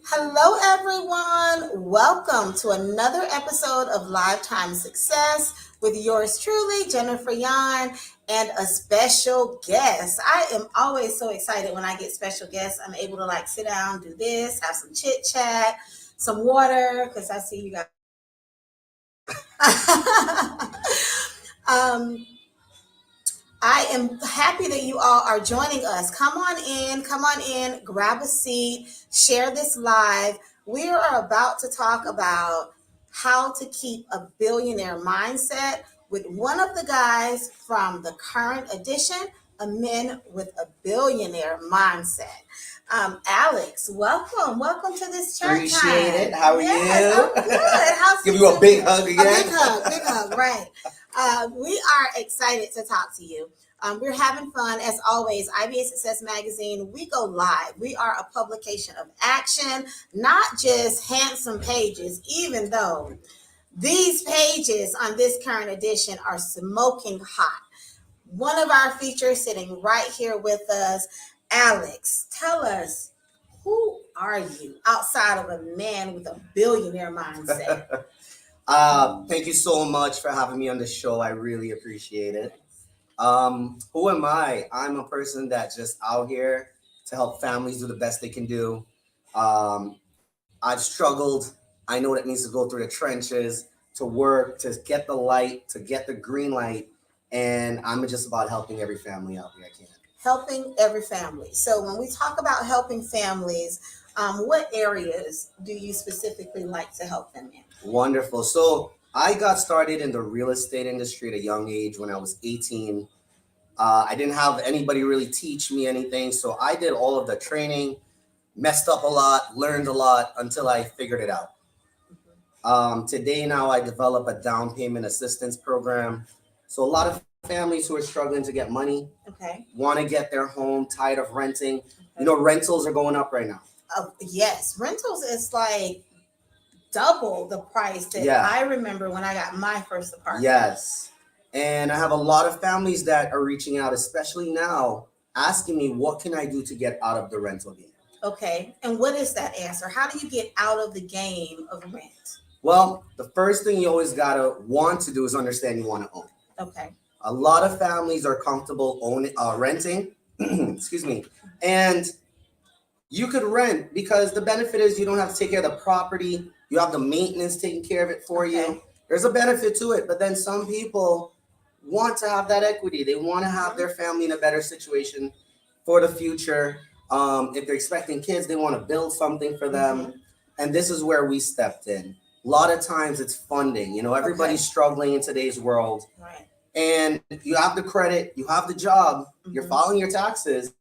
Hello, everyone. Welcome to another episode of Lifetime Success with yours truly, Jennifer Yan, and a special guest. I am always so excited when I get special guests. I'm able to sit down, do this, have some chit chat, some water, because I see you guys. um, I am happy that you all are joining us. Come on in, grab a seat, share this live. We are about to talk about how to keep a billionaire mindset with one of the guys from the current edition, a Men with a Billionaire Mindset. Alex, welcome. Welcome to this chat Appreciate time. it. How are Yes, you? I'm good. How's Give you a big hug again. A big hug, right. We are excited to talk to you. We're having fun as always. IBA Success Magazine, we go live. We are a publication of action, not just handsome pages, even though these pages on this current edition are smoking hot. One of our features sitting right here with us, Alex. Tell us, who are you outside of a man with a billionaire mindset? Thank you so much for having me on the show. I really appreciate it. Who am I? I'm a person that's just out here to help families do the best they can do. I've struggled. I know what it means to go through the trenches, to work, to get the light, to get the green light. And I'm just about helping every family out here I can. Helping every family. So when we talk about helping families, what areas do you specifically like to help them in? Wonderful. So I got started in the real estate industry at a young age when I was 18. I didn't have anybody really teach me anything. So I did all of the training, messed up a lot, learned a lot until I figured it out. Today now I develop a down payment assistance program. So a lot of families who are struggling to get money, want to get their home, tired of renting. Rentals are going up right now. Yes, rentals is like double the price that I remember when I got my first apartment. Yes. And I have a lot of families that are reaching out, especially now, asking me, what can I do to get out of the rental game? Okay. And what is that answer? How do you get out of the game of rent? Well, the first thing you always got to want to do is understand you want to own. Okay. A lot of families are comfortable renting, excuse me, and you could rent because the benefit is you don't have to take care of the property. You have the maintenance taking care of it for you. There's a benefit to it, but then some people want to have that equity. They want to have their family in a better situation for the future. If they're expecting kids, they want to build something for them. And this is where we stepped in. A lot of times it's funding. Everybody's struggling in today's world. Right. And you have the credit, you have the job, you're filing your taxes,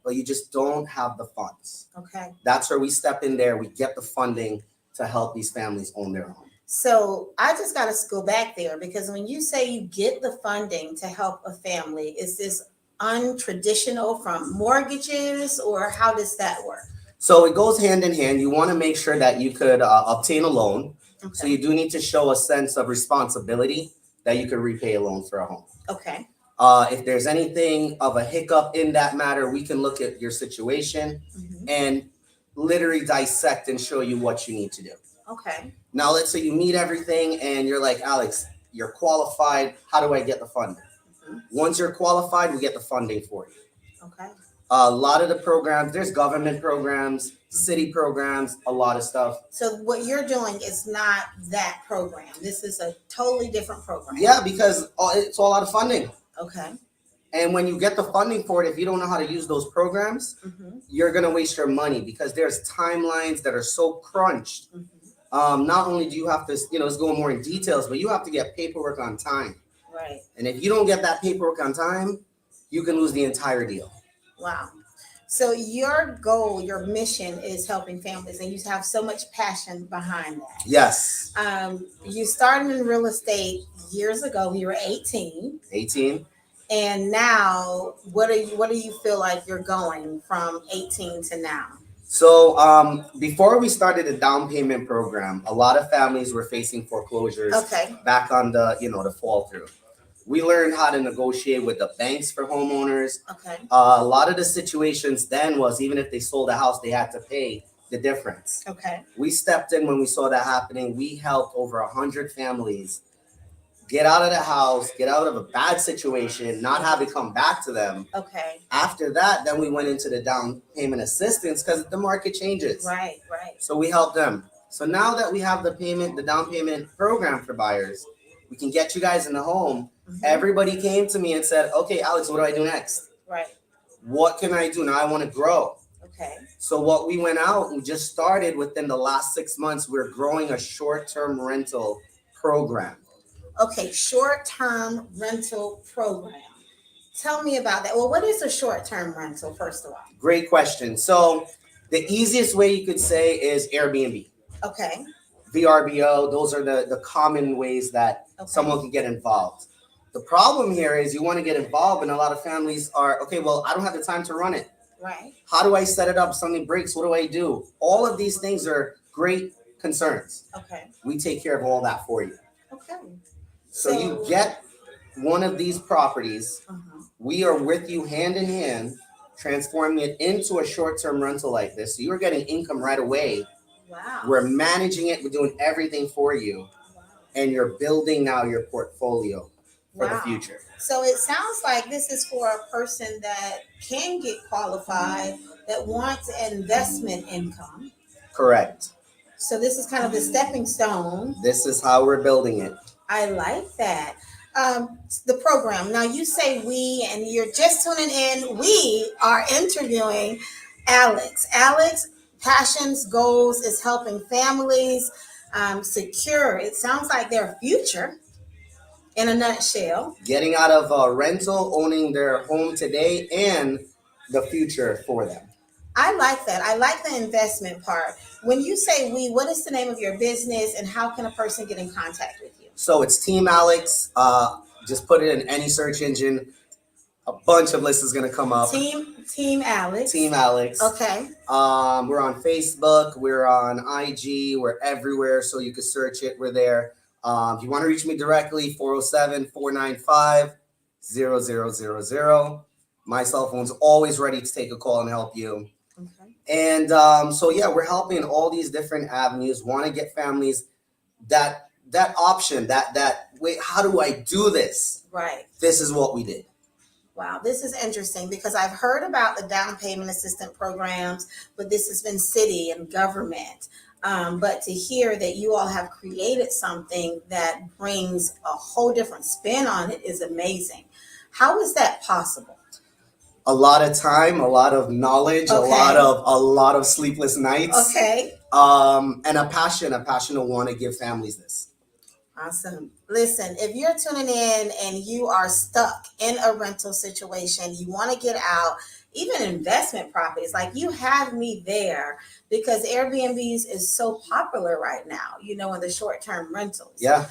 but you just don't have the funds. Okay. That's where we step in there. We get the funding to help these families own their home. So I just got to go back there because when you say you get the funding to help a family, is this untraditional from mortgages or how does that work? So it goes hand in hand. You want to make sure that you could obtain a loan. Okay. So you do need to show a sense of responsibility that you could repay a loan for a home. Okay. If there's anything of a hiccup in that matter, we can look at your situation and literally dissect and show you what you need to do. Okay. Now, let's say you meet everything and you're like, Alex, you're qualified. How do I get the funding? Once you're qualified, we get the funding for you. Okay. A lot of the programs, there's government programs, city programs, a lot of stuff. So what you're doing is not that program. This is a totally different program. Yeah, because it's all out of funding. Okay. And when you get the funding for it, if you don't know how to use those programs, you're going to waste your money because there's timelines that are so crunched. Not only do you have to, let's go more in details, but you have to get paperwork on time. Right. And if you don't get that paperwork on time, you can lose the entire deal. Wow. So your goal, your mission is helping families, and you have so much passion behind that. Yes. You started in real estate years ago when you were 18. 18. And now, what do you feel like you're going from 18 to now? So before we started the down payment program, a lot of families were facing foreclosures back on the fall through. We learned how to negotiate with the banks for homeowners. Okay. A lot of the situations then was even if they sold a house, they had to pay the difference. Okay. We stepped in when we saw that happening. We helped over 100 families get out of the house, get out of a bad situation, not have it come back to them. Okay. After that, then we went into the down payment assistance because the market changes. Right, right. So we helped them. So now that we have the down payment program for buyers, we can get you guys in the home. Mhm. Everybody came to me and said, okay, Alex, what do I do next? Right. What can I do? Now I want to grow. Okay. So what we went out and just started within the last 6 months, we're growing a short-term rental program. Okay, short-term rental program. Tell me about that. Well, what is a short-term rental, first of all? Great question. So the easiest way you could say is Airbnb. Okay. VRBO, those are the common ways that someone can get involved. The problem here is you want to get involved, and a lot of families are, okay, well, I don't have the time to run it. Right. How do I set it up? Something breaks. What do I do? All of these things are great concerns. Okay. We take care of all that for you. Okay. So you get one of these properties. We are with you hand in hand, transforming it into a short-term rental like this. So you're getting income right away. Wow. We're managing it. We're doing everything for you. Wow. And you're building now your portfolio for the future. So it sounds like this is for a person that can get qualified, that wants investment income. Correct. So this is kind of the stepping stone. This is how we're building it. I like that. The program. Now you say we, and you're just tuning in. We are interviewing Alex. Alex, passions, goals is helping families secure. It sounds like their future. In a nutshell. Getting out of rental, owning their home today, and the future for them. I like that. I like the investment part. When you say we, what is the name of your business, and how can a person get in contact with you? So it's Team Alex. Just put it in any search engine. A bunch of lists is going to come up. Team Alex. Team Alex. Okay. We're on Facebook. We're on IG. We're everywhere. So you can search it. We're there. If you want to reach me directly, 407-495-0000. My cell phone's always ready to take a call and help you. Okay. And so, yeah, we're helping in all these different avenues. Want to get families that option, that wait, how do I do this? Right. This is what we did. Wow, this is interesting because I've heard about the down payment assistance programs, but this has been city and government. But to hear that you all have created something that brings a whole different spin on it is amazing. How is that possible? A lot of time, a lot of knowledge, a lot of sleepless nights. Okay. And a passion to want to give families this. Awesome. Listen, if you're tuning in and you are stuck in a rental situation, you want to get out, even investment properties, like you have me there because Airbnbs is so popular right now, in the short-term rentals. Yeah.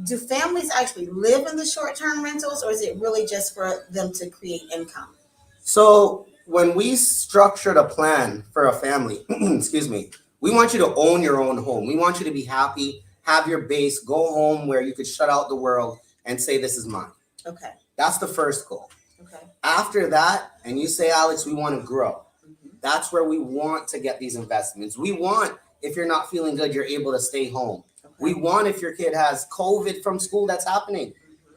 Do families actually live in the short-term rentals, or is it really just for them to create income? So when we structured a plan for a family, excuse me, we want you to own your own home. We want you to be happy, have your base, go home where you could shut out the world and say, this is mine. Okay. That's the first goal. Okay. After that, and you say, Alex, we want to grow. Mm-hmm. That's where we want to get these investments. We want, if you're not feeling good, you're able to stay home. Okay. We want, if your kid has COVID from school that's happening,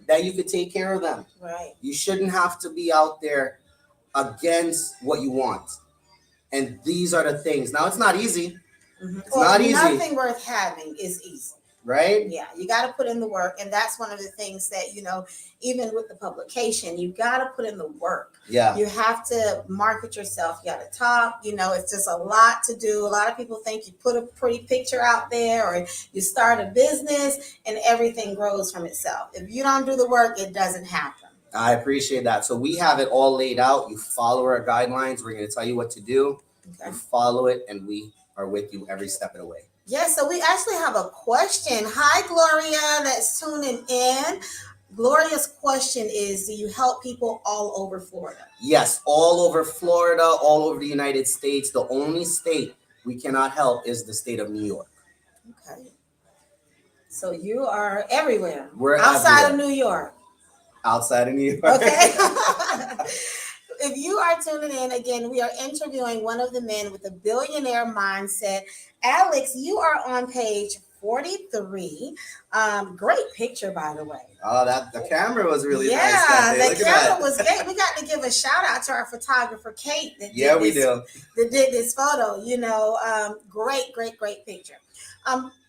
that you could take care of them. Right. You shouldn't have to be out there against what you want. And these are the things. Now, it's not easy. Mm-hmm. It's not easy. Nothing worth having is easy. Right? Yeah, you got to put in the work. And that's one of the things that, even with the publication, you got to put in the work. Yeah. You have to market yourself. You got to talk. It's just a lot to do. A lot of people think you put a pretty picture out there or you start a business and everything grows from itself. If you don't do the work, it doesn't happen. I appreciate that. So we have it all laid out. You follow our guidelines. We're going to tell you what to do. Okay. You follow it, and we are with you every step of the way. Yeah, so we actually have a question. Hi, Gloria, that's tuning in. Gloria's question is, do you help people all over Florida? Yes, all over Florida, all over the United States. The only state we cannot help is the state of New York. Okay. So you are everywhere. We're outside everywhere. Of New York. Outside of New York. Okay. If you are tuning in, again, we are interviewing one of the men with a billionaire mindset. Alex, you are on page 43. Great picture, by the way. Oh, the camera was really nice that day. Look The at that. camera was great. We got to give a shout out to our photographer, Kate, that we do. That did this photo. Great picture.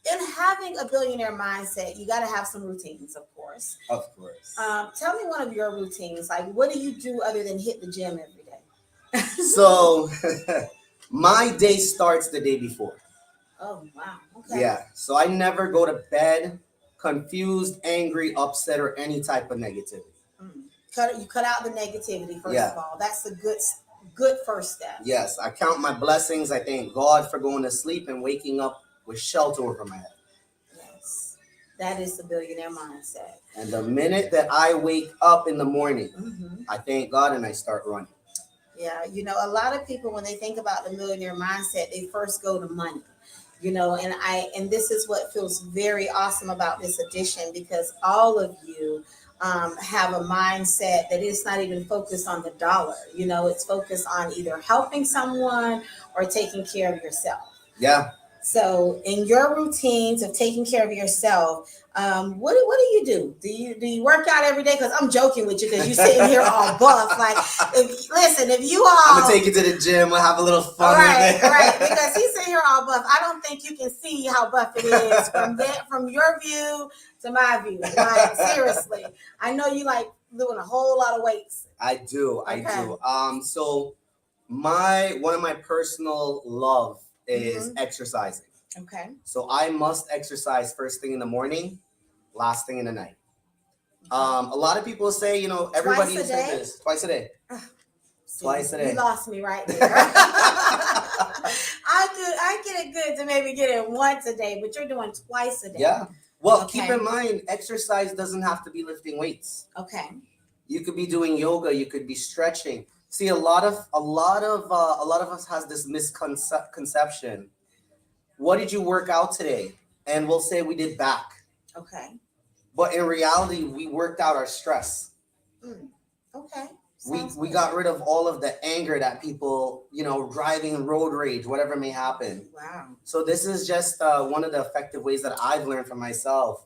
In having a billionaire mindset, you got to have some routines, of course. Of course. Tell me one of your routines. Like, what do you do other than hit the gym every day? So, my day starts the day before. Oh, wow. Okay. Yeah. So I never go to bed confused, angry, upset, or any type of negativity. You cut out the negativity, first of all. That's a good first step. Yes. I count my blessings. I thank God for going to sleep and waking up with shelter over my head. Yes. That is the billionaire mindset. And the minute that I wake up in the morning, I thank God and I start running. Yeah. A lot of people, when they think about the millionaire mindset, they first go to money. And this is what feels very awesome about this edition, because all of you have a mindset that is not even focused on the dollar. It's focused on either helping someone or taking care of yourself. Yeah. So in your routines of taking care of yourself, what do you do? Do you work out every day? Because I'm joking with you, because you're sitting here all buff. Like, if you all, I'm gonna take you to the gym. We'll have a little fun. Right. Because he's sitting here all buff. I don't think you can see how buff it is from your view to my view. Like, seriously, I know you like doing a whole lot of weights. I do. So one of my personal love is exercising. Okay. So I must exercise first thing in the morning, last thing in the night. A lot of people say, everybody says this twice a day. Twice a day. You lost me right there. I get it good to maybe get it once a day, but you're doing twice a day. Yeah. Well, keep in mind, exercise doesn't have to be lifting weights. Okay. You could be doing yoga. You could be stretching. See, a lot of us has this misconception. What did you work out today? And we'll say we did back. Okay. But in reality, we worked out our stress. Okay. We got rid of all of the anger that people, driving, road rage, whatever may happen. Wow. So this is just one of the effective ways that I've learned from myself,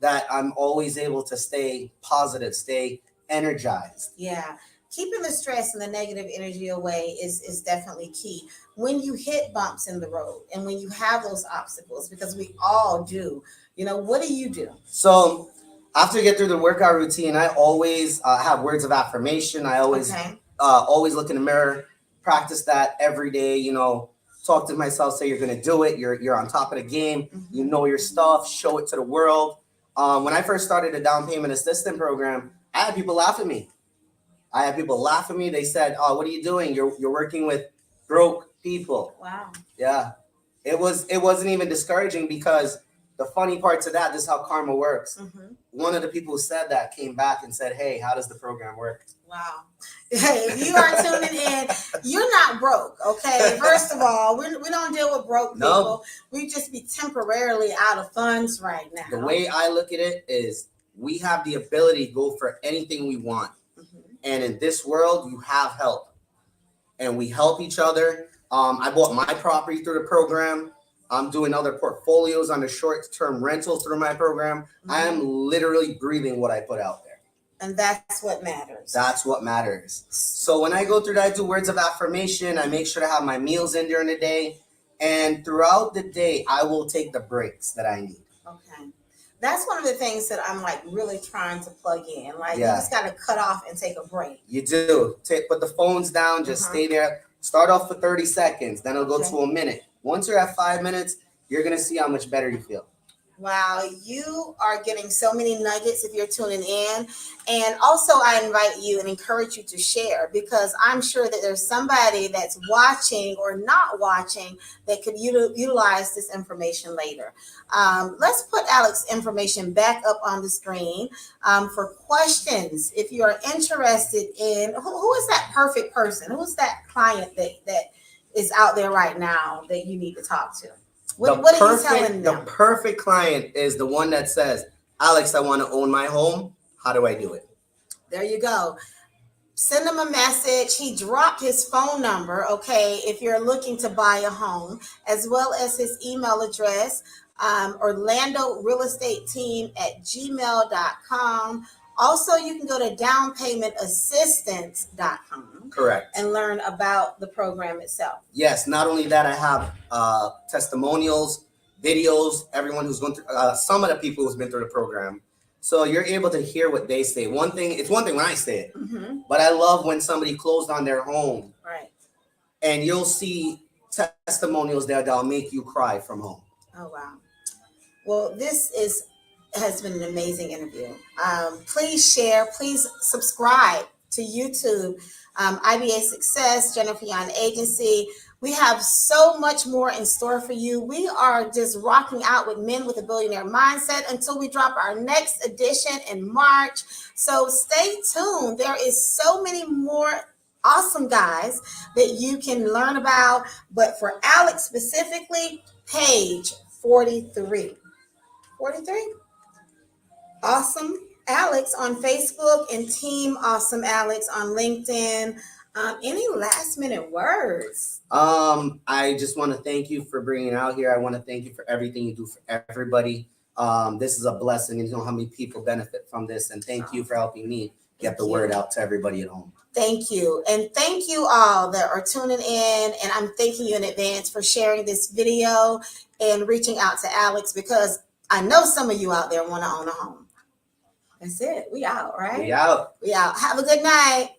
that I'm always able to stay positive, stay energized. Yeah. Keeping the stress and the negative energy away is definitely key. When you hit bumps in the road and when you have those obstacles, because we all do, what do you do? So after I get through the workout routine, I always have words of affirmation. I always always look in the mirror, practice that every day, talk to myself, say you're going to do it. You're on top of the game. You know your stuff, show it to the world. When I first started the down payment assistant program, I had people laugh at me. They said, "Oh, what are you doing? You're working with broke people." Wow. Yeah. It wasn't even discouraging, because the funny part to that, this is how karma works. One of the people who said that came back and said, "Hey, how does the program work?" Wow. Hey, if you are tuning in, you're not broke, okay? First of all, we don't deal with broke people. No. We just be temporarily out of funds right now. The way I look at it is, we have the ability to go for anything we want. And in this world, you have help. And we help each other. I bought my property through the program. I'm doing other portfolios on the short-term rental through my program. I am literally breathing what I put out there. And that's what matters. That's what matters. So when I go through that, I do words of affirmation. I make sure to have my meals in during the day. And throughout the day, I will take the breaks that I need. Okay. That's one of the things that I'm like really trying to plug in. Like, you just got to cut off and take a break. You do. Put the phones down. Just stay there. Start off for 30 seconds. Then it'll go to a minute. Once you're at 5 minutes, you're going to see how much better you feel. Wow, you are getting so many nuggets if you're tuning in. And also I invite you and encourage you to share, because I'm sure that there's somebody that's watching or not watching that could utilize this information later. Let's put Alex's information back up on the screen for questions. If you are interested in, who is that perfect person? Who's that client that is out there right now that you need to talk to? What are you telling them? The perfect client is the one that says, "Alex, I want to own my home. How do I do it?" There you go. send him a message. He dropped his phone number, okay, if you're looking to buy a home, as well as his email address, Orlando Real Estate Team at gmail.com. Also, you can go to downpaymentassistance.com. Correct. And learn about the program itself. Yes, not only that, I have testimonials, videos, everyone who's gone through, some of the people who's been through the program. So you're able to hear what they say. It's one thing when I say it, but I love when somebody closed on their home. Right. And you'll see testimonials there that'll make you cry from home. Oh, wow. Well, this has been an amazing interview. Please share, please subscribe to YouTube, IBA Success, Jennifer Young Agency. We have so much more in store for you. We are just rocking out with Men with a Billionaire Mindset until we drop our next edition in March. So stay tuned. There is so many more awesome guys that you can learn about. But for Alex specifically, page 43. 43? Awesome Alex on Facebook and Team Awesome Alex on LinkedIn. Any last minute words? I just want to thank you for bringing it out here. I want to thank you for everything you do for everybody. This is a blessing, and you know how many people benefit from this. And thank you for helping me get the word out to everybody at home. Thank you. And thank you all that are tuning in. And I'm thanking you in advance for sharing this video and reaching out to Alex, because I know some of you out there want to own a home. That's it. We out, right? We out. We out. Have a good night.